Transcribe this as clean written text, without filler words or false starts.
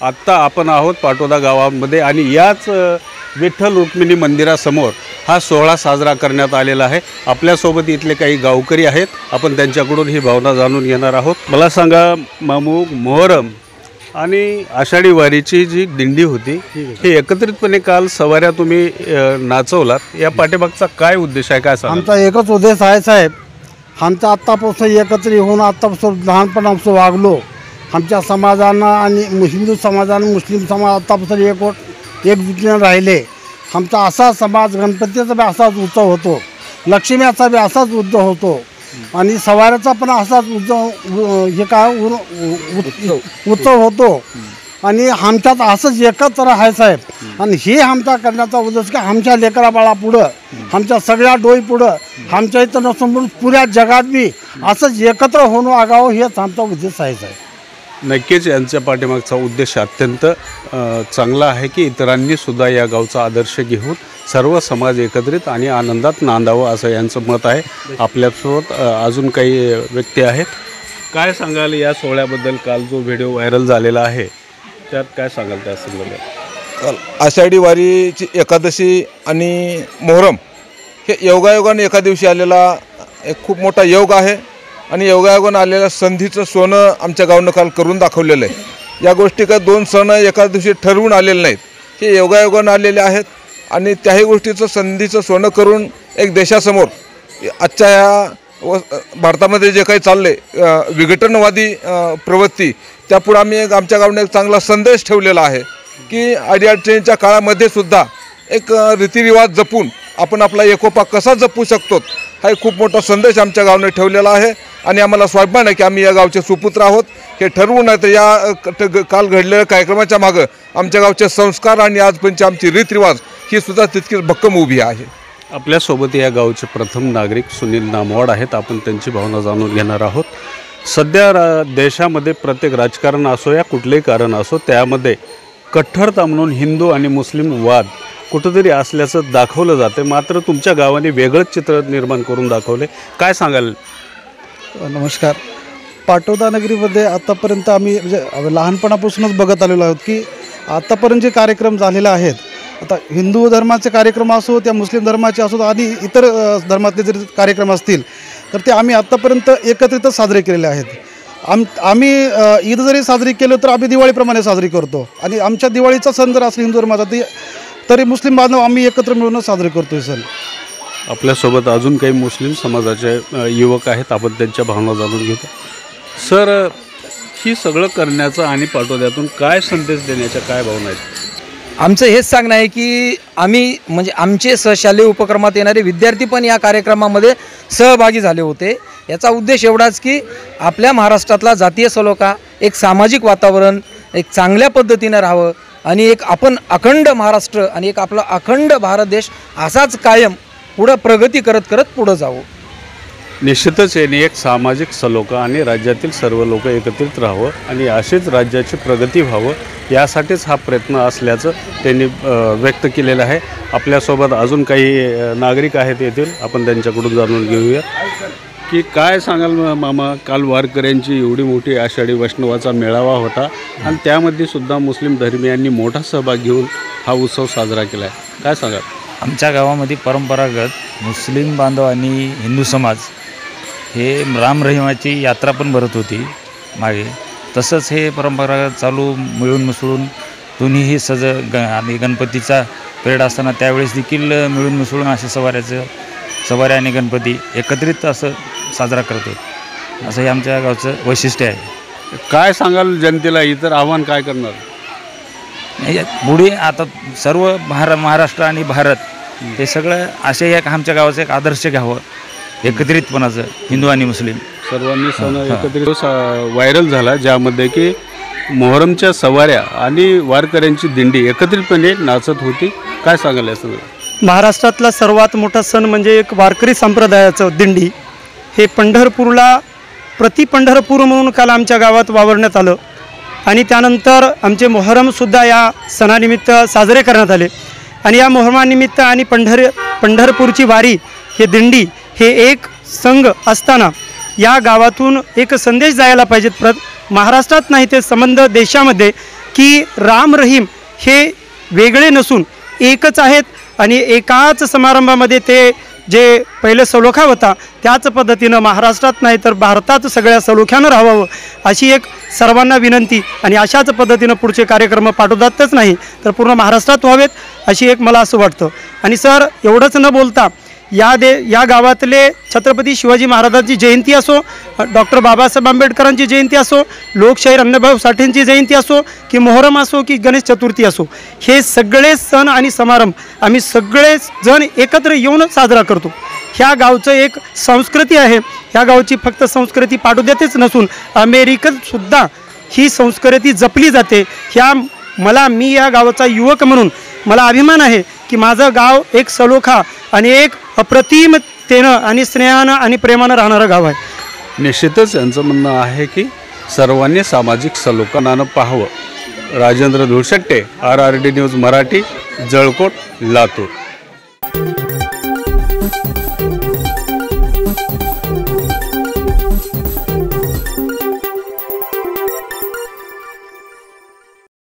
आत्ता आपण आहोत पाटोदा गावामध्ये आणि याच विठ्ठल रुक्मिणी मंदिरासमोर हा सोहळा साजरा करण्यात आलेला आहे। आपल्यासोबत इथले काही गावकरी आहेत, आपण त्यांच्याकडून ही भावना जाणून घेणार आहोत। मला सांगा मामू, मोहरम आणि आषाढी वारीची जी दिंडी होती ही एकत्रितपणे काल सवाऱ्या तुम्ही नाचवलात, या पाठीमागचा काय उद्देश आहे, काय सांगा? आमचा एकच उद्देश आहे साहेब, आमचा आत्तापासून एकत्र होऊन आत्तापासून लहानपणापासून वागलो, आमच्या समाजानं आणि हिंदू समाजानं मुस्लिम समाज आत्तापासून एकजुटीनं राहिले। आमचा असा समाज, गणपतीचा बी असाच उत्सव होतो, लक्ष्मीचा बी असाच उत्सव होतो आणि सवाऱ्याचा पण असाच उत्सव होतो आणि आमच्यात असंच एकत्र आहे साहेब। आणि हे आमचा करण्याचा उद्देश की आमच्या लेकरा बाळा पुढं, आमच्या सगळ्या डोई पुढं, आमच्या इथं नसून पुऱ्या जगात बी असंच एकत्र होऊन वागावं, हेच आमचा उद्देश आहे साहेब। नक्कीच यांच्या पाठीमागचा उद्देश अत्यंत चांगला आहे की इतरांनी सुद्धा या गावचा आदर्श घेऊन सर्व समाज एकत्रित आणि आनंदात नांदावं, असं यांचं मत आहे। आपल्यासोबत अजून काही व्यक्ती आहेत, काय सांगाल या सोहळ्याबद्दल? काल जो व्हिडिओ व्हायरल झालेला आहे त्यात काय सांगाल त्या संदर्भात? आषाढी वारीची एकादशी आणि मोहरम हे योगायोगाने एका दिवशी आलेला एक खूप मोठा योग आहे आणि योगायोगाने आलेल्या संधीचं सोनं आमच्या गावानं काल करून दाखवलेलं आहे। या गोष्टी काय दोन सण एका दिवशी ठरवून आलेले नाहीत, हे योगायोगाने आलेले आहेत आणि त्याही गोष्टीचं संधीचं सोनं करून एक देशासमोर आजच्या या भारतामध्ये जे काही चालले विघटनवादी प्रवृत्ती, त्यापुढे आम्ही आमच्या गावाने एक चांगला संदेश ठेवलेला आहे की अडीअडचणीच्या काळामध्ये सुद्धा एक रीतिरिवाज जपून आपण आपला एकोपा कसा जपू शकतो, हा एक खूप मोठा संदेश आमच्या गावाने ठेवलेला आहे आणि आम्हाला स्वाभिमान आहे की आम्ही या गावचे सुपुत्र आहोत। हे ठरवून आहे तर या काल घडलेल्या कार्यक्रमाच्या मागं आमच्या गावचे संस्कार आणि आजपर्यंतची आमची रीतरिवाज ही सुद्धा तितकीच भक्कम उभी आहे। आपल्यासोबत या गावचे प्रथम नागरिक सुनील नामवाड आहेत, आपण त्यांची भावना जाणून घेणार आहोत। सध्या देशामध्ये प्रत्येक राजकारण असो या कुठलेही कारण असो, त्यामध्ये कट्टरता म्हणून हिंदू आणि मुस्लिम वाद कुठंतरी असल्याचं दाखवलं जाते, मात्र तुमच्या गावाने वेगळंच चित्र निर्माण करून दाखवले, काय सांगाल? नमस्कार। पाटोदा नगरीमध्ये आतापर्यंत आम्ही म्हणजे लहानपणापासूनच बघत आलेलो आहोत की आतापर्यंत जे कार्यक्रम झालेले आहेत, आता हिंदू धर्माचे कार्यक्रम असो त्या मुस्लिम धर्माचे असो आणि इतर धर्मातले जर कार्यक्रम असतील तर ते आम्ही आत्तापर्यंत एकत्रितच साजरे केलेले आहेत। आम्ही ईद जरी साजरी केलं तर आम्ही दिवाळीप्रमाणे साजरी करतो आणि आमच्या दिवाळीचा सण जर असला हिंदू धर्माचा तरी मुस्लिम बांधव आम्ही एकत्र मिळूनच साजरे करतो सण। आपल्यासोबत अजून काही मुस्लिम समाजाचे युवक आहेत, आपण त्यांच्या भावना जाणून घेतो। सर, ही सगळं करण्याचा आणि पाटोद्यातून काय संदेश देण्याच्या काय भावना आहेत? आमचं हेच सांगणं आहे की आम्ही म्हणजे आमचे सहशालेय उपक्रमात येणारे विद्यार्थी पण या कार्यक्रमामध्ये सहभागी झाले होते। याचा उद्देश एवढाच की आपल्या महाराष्ट्रातला जातीय सलोखा, एक सामाजिक वातावरण एक चांगल्या पद्धतीने राहावं आणि एक आपण अखंड महाराष्ट्र आणि एक आपला अखंड भारत देश असाच कायम पुढं प्रगती करत करत पुढं जावं। निश्चितच याने एक सामाजिक सलोखा आणि राज्यातील सर्व लोक एकत्रित राहावं आणि अशीच राज्याची प्रगती व्हावं, यासाठीच हा प्रयत्न असल्याचं त्यांनी व्यक्त केलेलं आहे। आपल्यासोबत अजून काही नागरिक आहेत येथील, आपण त्यांच्याकडून जाणून घेऊया की काय सांगाल मामा? काल वारकऱ्यांची एवढी मोठी आषाढी वैष्णवाचा मेळावा होता आणि त्यामध्ये सुद्धा मुस्लिम धर्मियांनी मोठा सहभाग घेऊन हा उत्सव साजरा केला आहे, काय सांगाल? आमच्या गावामध्ये परंपरागत मुस्लिम बांधव आणि हिंदू समाज हे राम रहिमाची यात्रा पण भरत होती मागे, तसंच हे परंपरागत चालू मिळून मिसळून दोन्हीही आणि गणपतीचा पिरियड असताना त्यावेळेस देखील मिळून मिसळून असे सवाऱ्या आणि गणपती एकत्रित असं साजरा करतो, असं हे आमच्या गावचं वैशिष्ट्य आहे। काय सांगाल जनतेला, इतर आव्हान काय करणार? पुढे आता सर्व महाराष्ट्र आणि भारत हे सगळं असे एक आमच्या गावाचं एक आदर्श घ्यावं एकत्रितपणाचं, हिंदू आणि मुस्लिम सर्वांनी सण एकत्रित व्हायरल झाला, ज्यामध्ये की मोहरमच्या सवाऱ्या आणि वारकऱ्यांची दिंडी एकत्रितपणे नाचत होती, काय सांगाल या सगळं? महाराष्ट्रातला सर्वात मोठा सण म्हणजे एक वारकरी संप्रदायाचं दिंडी, हे पंढरपूरला पंढरपूर म्हणून काल आमच्या गावात वावरण्यात आलं आणि त्यानंतर आमचे मोहरमसुद्धा या सणानिमित्त साजरे करण्यात आले आणि या मोहरमानिमित्त आणि पंढरपूरची वारी हे दिंडी हे एक संघ असताना या गावातून एक संदेश जायला पाहिजेत। महाराष्ट्रात नाही ते संबंध देशामध्ये की राम रहीम हे वेगळे नसून एकच आहेत आणि एकाच समारंभामध्ये ते जे पहिले सलोखा होता त्याच पद्धतीनं महाराष्ट्रात नाही तर भारतात सगळ्या सलोख्यानं राहावं अशी एक सर्वांना विनंती आणि अशाच पद्धतीनं पुढचे कार्यक्रम पाठोपाठच नाही तर पूर्ण महाराष्ट्रात व्हावेत अशी एक मला असं वाटतं. आणि सर एवढंच न बोलता या गावातले छत्रपती शिवाजी महाराजांची जयंती असो, डॉक्टर बाबासाहेब आंबेडकरांची जयंती असो, लोकशाहीर अण्णाभाऊ साठेंची जयंती असो की मोहरम असो की गणेश चतुर्थी असो, हे सगळे सण आणि समारंभ आम्ही सगळेच जण एकत्र येऊन साजरा करतो. ह्या गावचं एक संस्कृती आहे. ह्या गावची फक्त संस्कृती पाठोद्यातच नसून अमेरिकेतसुद्धा ही संस्कृती जपली जाते. मी या गावाचा युवक म्हणून मला अभिमान आहे की माझं गाव एक सलोखा आणि एक अप्रतिमतेनं आणि स्नेहानं आणि प्रेमानं राहणारं गाव आहे. निश्चितच यांचं म्हणणं आहे की सर्वांनी सामाजिक सलोखानं पाहावं. Rajendra Dhulshette, RRD news Marathi, Jalkot, Latur.